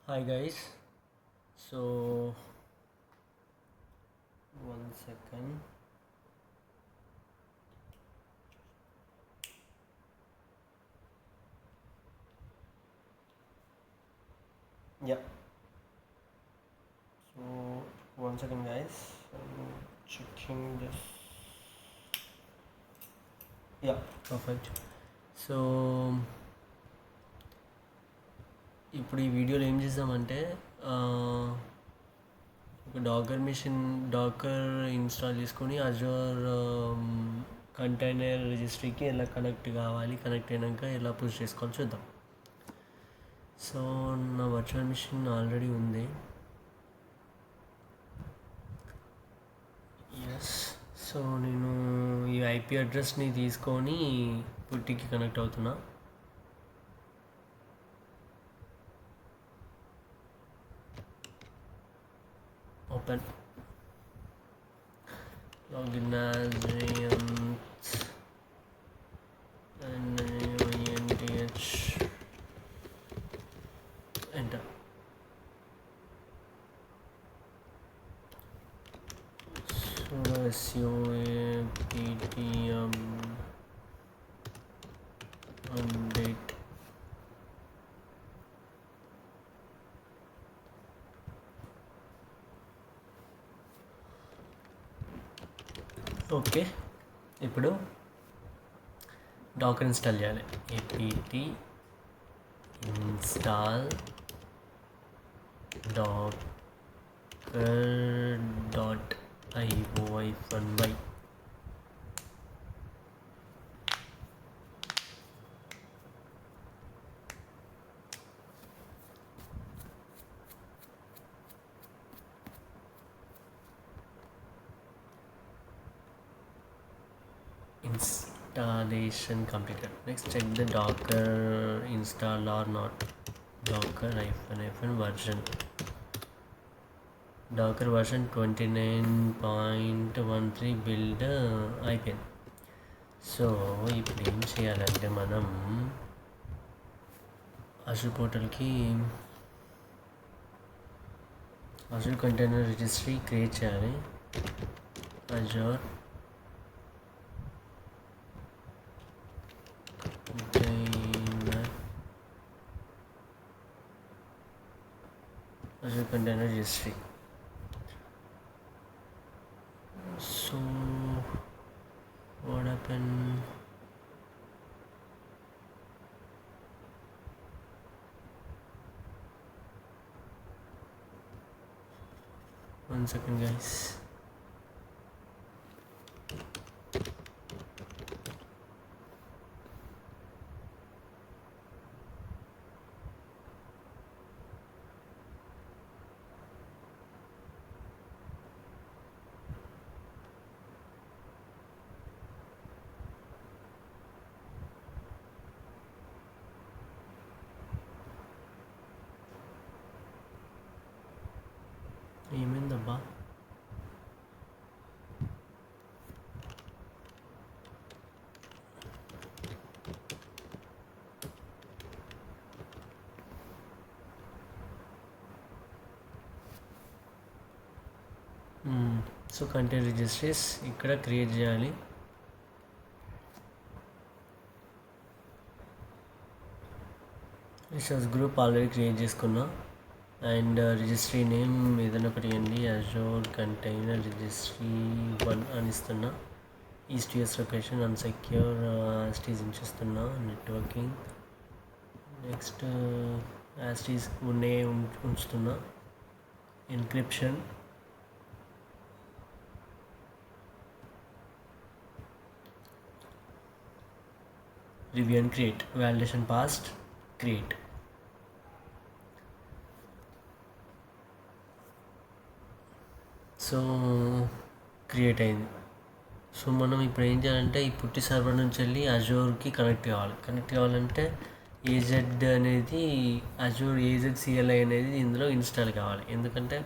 Hi guys. So 1 second. Yeah. So 1 second, guys. I'm checking this. Yeah. Perfect. So ఇప్పుడు ఈ వీడియోలో ఏం చేద్దామంటే ఒక డాకర్ ఇన్స్టాల్ చేసుకొని అజూర్ కంటైనర్ రిజిస్ట్రీకి ఎలా కనెక్ట్ అయినాక ఎలా పుష్ చేసుకోవాలో చూద్దాం. సో నా వర్చువల్ మిషన్ ఆల్రెడీ ఉంది. ఎస్. సో నేను ఈ ఐపీ అడ్రస్ని తీసుకొని పుట్టికి కనెక్ట్ అవుతున్నా. Open login as NAINTH enter. SOAPTM update. Okay, ఇప్పుడు డాకర్ ఇన్స్టాల్ చేయాలి. apt install docker.io-y. Installation completed. Next, check the Docker install or not. Docker version. Docker version 29.13 build అయిపోయింది. So ఇప్పుడు ఏం చేయాలంటే మనం అజూర్ పోర్టల్కి అజూర్ కంటైనర్ రిజిస్ట్రీ క్రియేట్ చేయాలి. Azure container registry. So what happened? One second, guys. ఏమైందబ్బా? So container registries ఇక్కడ create చేయాలి. రిసోర్స్ గ్రూప్ ఆల్రెడీ క్రియేట్ చేసుకున్నా. అండ్ రిజిస్ట్రీ నేమ్ ఏదైనా ఒకటి ఇవ్వండి. అజూర్ కంటైనర్ రిజిస్ట్రీ 1 అని ఇస్తున్నా. East US location unsecure as it is ఇస్తున్నా. నెట్వర్కింగ్ నెక్స్ట్ యాస్టీస్ ఉంచుతున్నా. Encryption review and create. Validation passed create. So create అయింది. సో మనం ఇప్పుడు ఏం చేయాలంటే ఈ పుట్టి సర్వర్ నుంచి వెళ్ళి అజూర్కి కనెక్ట్ కావాలంటే ఏజెడ్ అనేది అజూర్ AZCLI అనేది ఇందులో ఇన్స్టాల్ కావాలి. ఎందుకంటే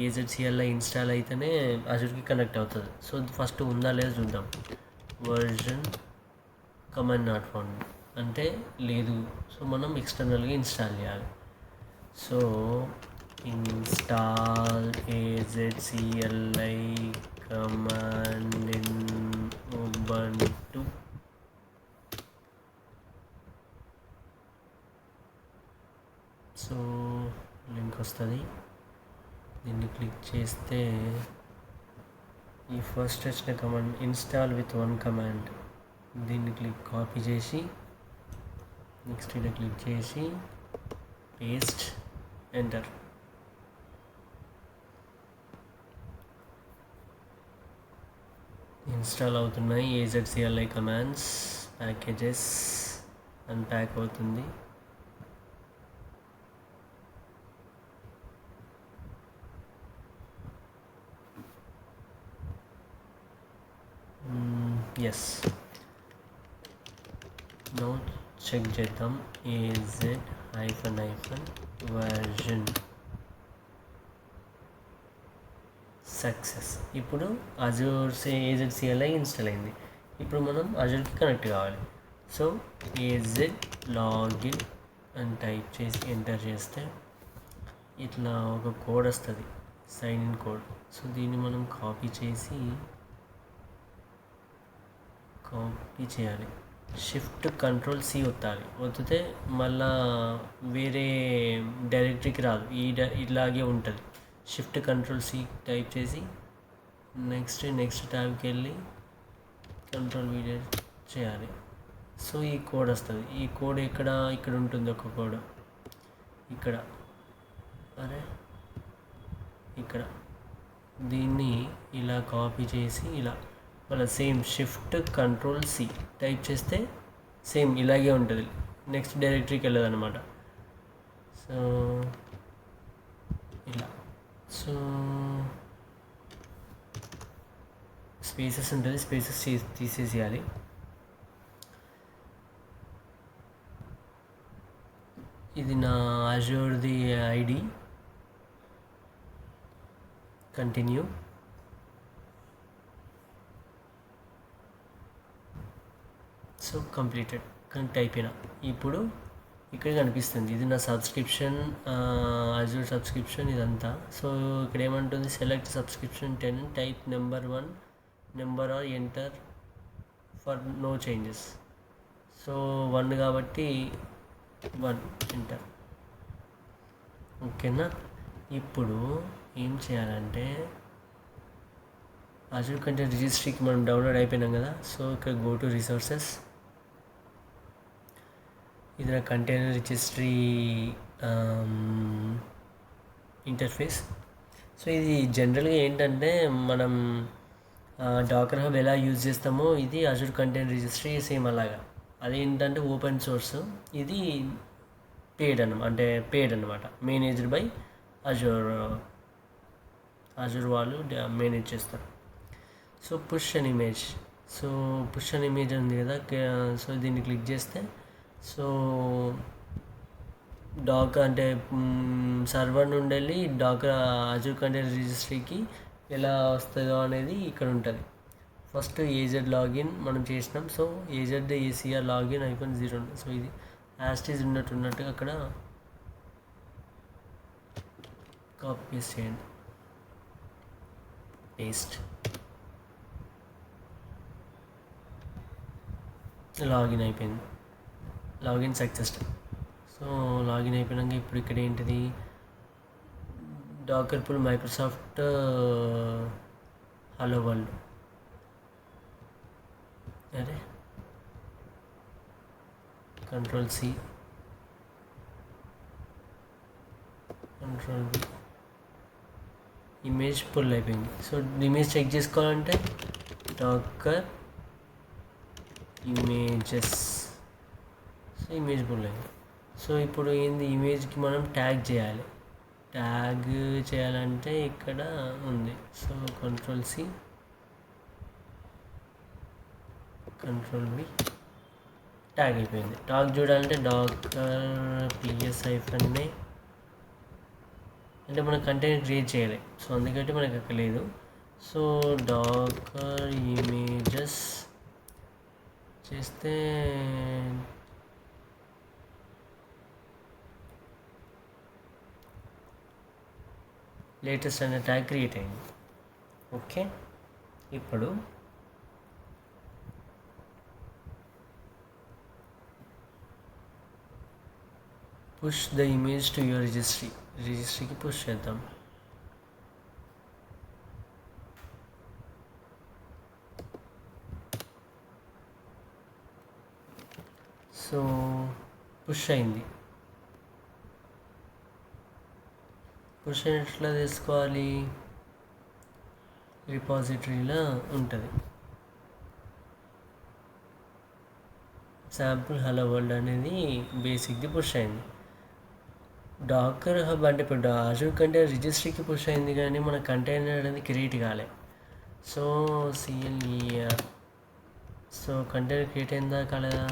AZCLI ఇన్స్టాల్ అయితేనే అజూర్కి కనెక్ట్ అవుతుంది. సో ఫస్ట్ ఉందా లేదా చూద్దాం. వర్జన్ కమాండ్ నాట్ ఫౌండ్ అంటే లేదు. సో మనం ఎక్స్టర్నల్గా ఇన్స్టాల్ చేయాలి. So install azcli command in Ubuntu. So link వస్తుంది, దీన్ని క్లిక్ చేస్తే ఈ ఫస్ట్ వచ్చిన command install with one command, దీన్ని కాపీ చేసి నెక్స్ట్ ఇలా క్లిక్ చేసి పేస్ట్, ఎంటర్. ఇన్స్టాల్ అవుతున్నాయి azcli కమాండ్స్, ప్యాకేజెస్ అన్ప్యాక్ అవుతుంది. ఎస్, నో చెక్ చేద్దాం. az-version success. ఇప్పుడు అజూర్ azcli ఇన్స్టాల్ అయింది. ఇప్పుడు మనం అజూర్కి కనెక్ట్ కావాలి. సో az లాగిన్ అని టైప్ చేసి ఎంటర్ చేస్తే ఇట్లా ఒక కోడ్ వస్తుంది, సైన్ ఇన్ కోడ్. సో దీన్ని మనం కాపీ చేయాలి. షిఫ్ట్ కంట్రోల్ సి ఒత్తాలి. ఒత్తితే మళ్ళా వేరే డైరెక్టరీకి రాదు, ఇలాగే ఉంటుంది. షిఫ్ట్ కంట్రోల్ సి టైప్ చేసి నెక్స్ట్ ట్యాబ్కి వెళ్ళి కంట్రోల్ వీడియో చేయాలి. సో ఈ కోడ్ వస్తుంది. ఈ కోడ్ ఇక్కడ ఉంటుంది, ఒక కోడ్ ఇక్కడ దీన్ని ఇలా కాపీ చేసి ఇలా మళ్ళీ same shift control C type చేస్తే సేమ్ ఇలాగే ఉంటుంది, నెక్స్ట్ డైరెక్టరీకి వెళ్ళదు అనమాట. సో ఇలా, సో స్పేసెస్ ఉంటుంది, స్పేసెస్ తీసేసేయాలి. ఇది నా అజూర్ది ID. Continue. So completed, connect అయిపోయినా. ఇప్పుడు ఇక్కడ కనిపిస్తుంది ఇది నా సబ్స్క్రిప్షన్, అజూర్ సబ్స్క్రిప్షన్ ఇదంతా. సో ఇక్కడ ఏమంటుంది, select subscription 10, type number or enter for no changes. So 1 కాబట్టి 1 ఎంటర్. ఓకేనా. ఇప్పుడు ఏం చేయాలంటే అజూర్ కంటెంట్ రిజిస్ట్రీకి మనం డౌన్లోడ్ అయిపోయినాం కదా. సో ఇక్కడ గో టు రిసోర్సెస్, ఇది నా కంటైనర్ రిజిస్ట్రీ ఇంటర్ఫేస్. సో ఇది జనరల్గా ఏంటంటే మనం డాకర్ హబ్ ఎలా యూజ్ చేస్తామో ఇది అజూర్ కంటైనర్ రిజిస్ట్రీ సేమ్ అలాగా. అదేంటంటే ఓపెన్ సోర్స్, ఇది పేడ్ అనమాట, మేనేజ్డ్ బై అజూర్ వాళ్ళు మేనేజ్ చేస్తారు. సో పుష్ అన్ ఇమేజ్ ఉంది కదా. సో దీన్ని క్లిక్ చేస్తే సో సర్వర్ నుండి వెళ్ళి అజూర్ కంటైనర్ రిజిస్ట్రీకి ఎలా వస్తుందో అనేది ఇక్కడ ఉంటుంది. ఫస్ట్ AZ లాగిన్ మనం చేసినాం. సో AZ ACR లాగిన్ అయిపోయింది 0. సో ఇది యాస్టీజ్ ఉన్నట్టుగా అక్కడ కాపీ పేస్ట్ చేయండి. పేస్ట్, లాగిన్ అయిపోయింది, లాగిన్ సక్సెస్. సో లాగిన్ అయిపోయినాక ఇప్పుడు ఇక్కడ ఏంటిది, Docker pull Microsoft hello world. అరే control C, control B, image pull అయిపోయింది. సో ఇమేజ్ చెక్ చేసుకోవాలంటే Docker images, so image pull అయింది. సో ఇప్పుడు ఏంది, ఇమేజ్కి మనం ట్యాగ్ చేయాలంటే ఇక్కడ ఉంది. So control C, control B, tag అయిపోయింది. ట్యాగ్ చూడాలంటే డాకర్ PS-a అంటే మనం కంటెంట్ క్రియేట్ చేయాలి. సో అందుకంటే మనకు అక్కడ లేదు. సో డాకర్ ఇమేజెస్ చేస్తే లేటెస్ట్ అనే ట్యాగ్ క్రియేట్ అయింది. ఓకే, ఇప్పుడు push the image to your రిజిస్ట్రీకి పుష్ చేద్దాం. సో పుష్ అయింది. పుష్ ఎట్లా తీసుకోవాలి, రిపాజిటరీలో ఉంటుంది. శాంపుల్ హలో వరల్డ్ అనేది బేసిక్ది పుష్ అయింది. డాకర్ హబ్ అంటే ఇప్పుడు అజూర్ కంటైనర్ రిజిస్ట్రీకి పుష్ అయింది, కానీ మన కంటైనర్ అనేది క్రియేట్ కాలే. సో సిఎల్ఈఆర్, సో కంటైనర్ క్రియేట్ అయిందా కాలేదా,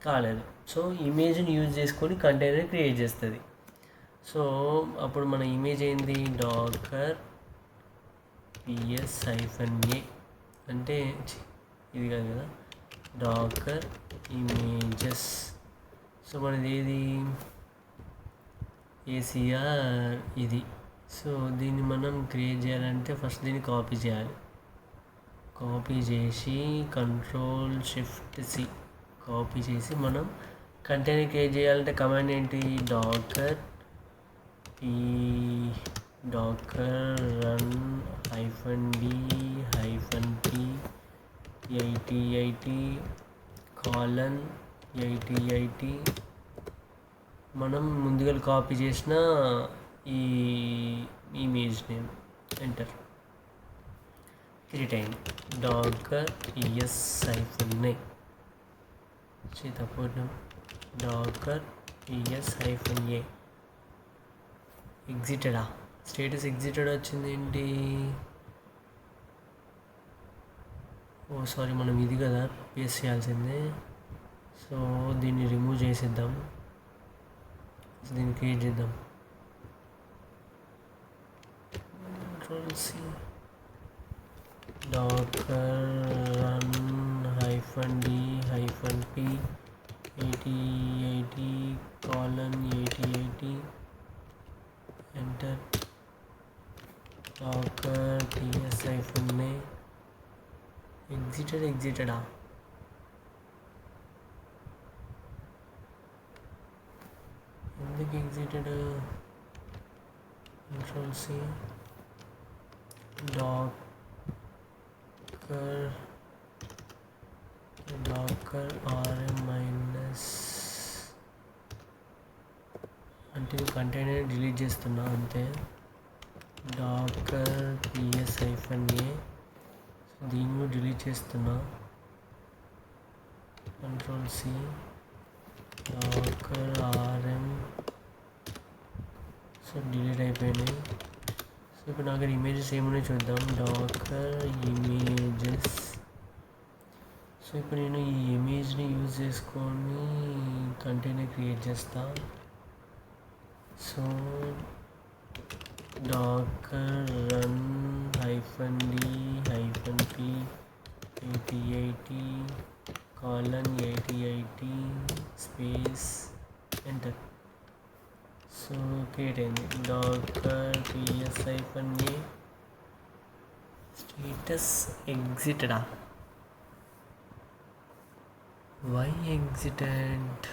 కాలేదు. సో ఇమేజ్ని యూజ్ చేసుకొని కంటైనర్ క్రియేట్ చేస్తుంది. సో అప్పుడు మన ఇమేజ్ ఏంది, డాకర్ PS-A అంటే ఇది కాదు కదా, డాకర్ ఇమేజెస్. సో మనది ఏది, ACR ఇది. సో దీన్ని మనం క్రియేట్ చేయాలంటే ఫస్ట్ దీన్ని కాపీ చేయాలి. కాపీ చేసి Ctrl+Shift+C కాపీ చేసి మనం కంటైనర్ క్రియేట్ చేయాలంటే కమాండ్ ఏంటి, డాకర్ run -d -p 8080:8080 మనం ముందుగా కాపీ చేసిన ఈ ఇమేజ్ నేమ్ ఎంటర్, క్రియేట్ అయింది. డాకర్ ES-A సీతాపూర్ణం డాకర్ ES-A ఎగ్జిటెడా, స్టేటస్ ఎగ్జిటెడ్ వచ్చింది ఏంటి, ఓ సారీ మనం ఇది కదా పేస్ట్ చేయాల్సిందే. సో దీన్ని రిమూవ్ చేసేద్దాం, దీన్ని క్రియేట్ చేద్దాం. Ctrl+C docker run -d -p 8080:8080 enter. Docker PS-A ఎగ్జిటెడా, ఎందుకు ఎగ్జిటెడ్, Ctrl+C డాకర్ RM- అంటే కంటైనర్ డిలీట్ చేస్తున్నా అంతే. డాకర్ PS-A దీన్ని డిలీట్ చేస్తున్నా. Ctrl+C docker RM, so delete అయిపోయినాయి. సో ఇప్పుడు నాకు ఇమేజెస్ ఏమున్నాయో చూద్దాం, డాకర్ ఇమేజెస్. సో ఇప్పుడు నేను ఈ ఇమేజ్ని యూజ్ చేసుకొని కంటైనర్ క్రియేట్ చేస్తా. So Docker run -d -p 8080:8080 space enter. So create అయింది. డాకర్ PS-A స్టేటస్ ఎగ్జిటెడా, వై ఎగ్జిటెడ్,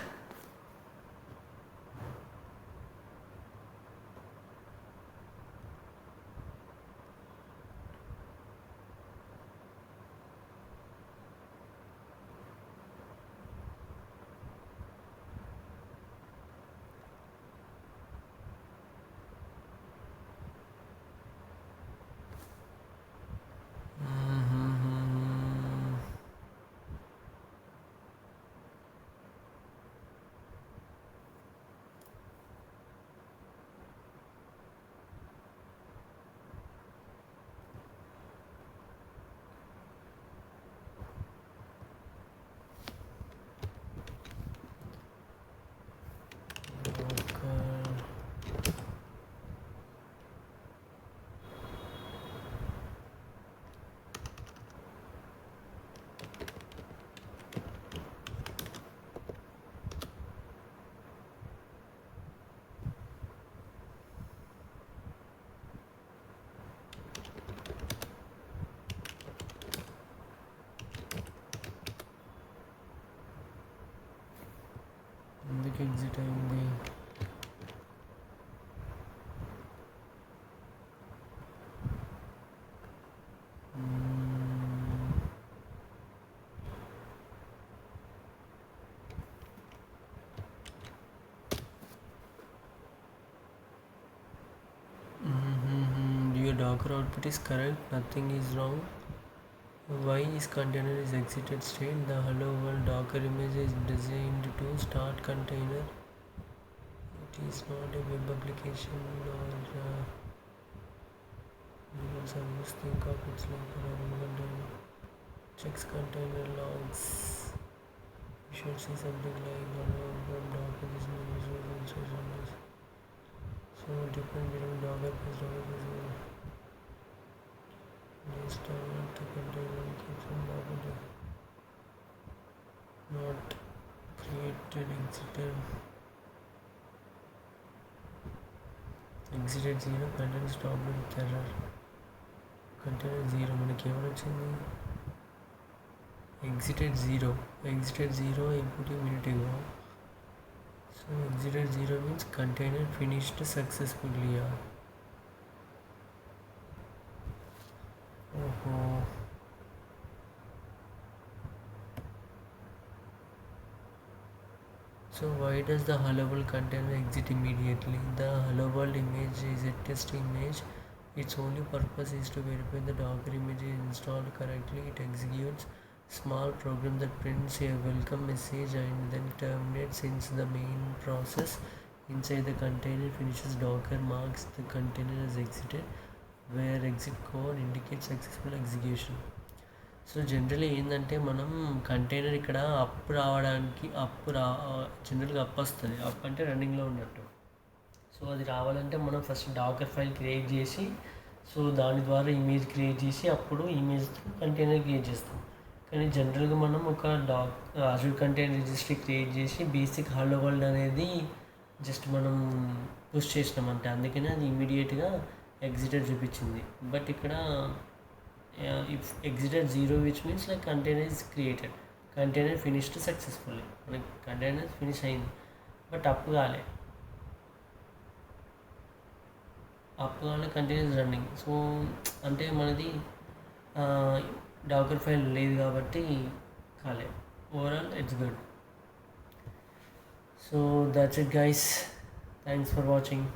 ఎందుకు ఎగ్జిట్ అయింది? Your Docker output is correct, nothing is wrong. Why is container is exited state? The hello world Docker image is designed to start container. It is not a web application or service. Think of its like a container. Checks container logs. You should see something like hello from Docker is user. So different between Docker plus Docker is start the container from Docker. Not created exited 0 container stopped with error. Container 0 మనకి ఏమని వచ్చింది? exited 0 input a minute ago. So exited 0 means container finished successfully. So why does the hello world container exit immediately? The hello world image is a test image. Its only purpose is to verify the Docker image is installed correctly. It executes small program that prints a welcome message and then terminates since the main process inside the container finishes. Docker marks the container as exited, where exit code indicates successful execution. So generally ఏంటంటే మనం container ఇక్కడ up రావడానికి జనరల్గా up వస్తుంది. Up అంటే రన్నింగ్లో ఉన్నట్టు. So అది రావాలంటే మనం ఫస్ట్ డాకర్ ఫైల్ క్రియేట్ చేసి సో దాని ద్వారా ఇమేజ్ క్రియేట్ చేసి అప్పుడు ఇమేజ్తో కంటైనర్ క్రియేట్ చేస్తాం. కానీ జనరల్గా మనం ఒక అజూర్ కంటైనర్ రిజిస్ట్రీ క్రియేట్ చేసి బేసిక్ హలో వరల్డ్ అనేది జస్ట్ మనం పుష్ చేసినాం అంటే అందుకనే అది ఇమీడియట్గా ఎగ్జిటెడ్ చూపించింది. బట్ ఇక్కడ if exited 0 which means like container is created, container finished successfully, like container finish అయింది బట్ అప్ కాలే కంటైనర్ ఇస్ రన్నింగ్. సో అంటే మనది డాకర్ ఫైల్ లేదు కాబట్టి కాలే. Overall it's good. So that's it guys, thanks for watching.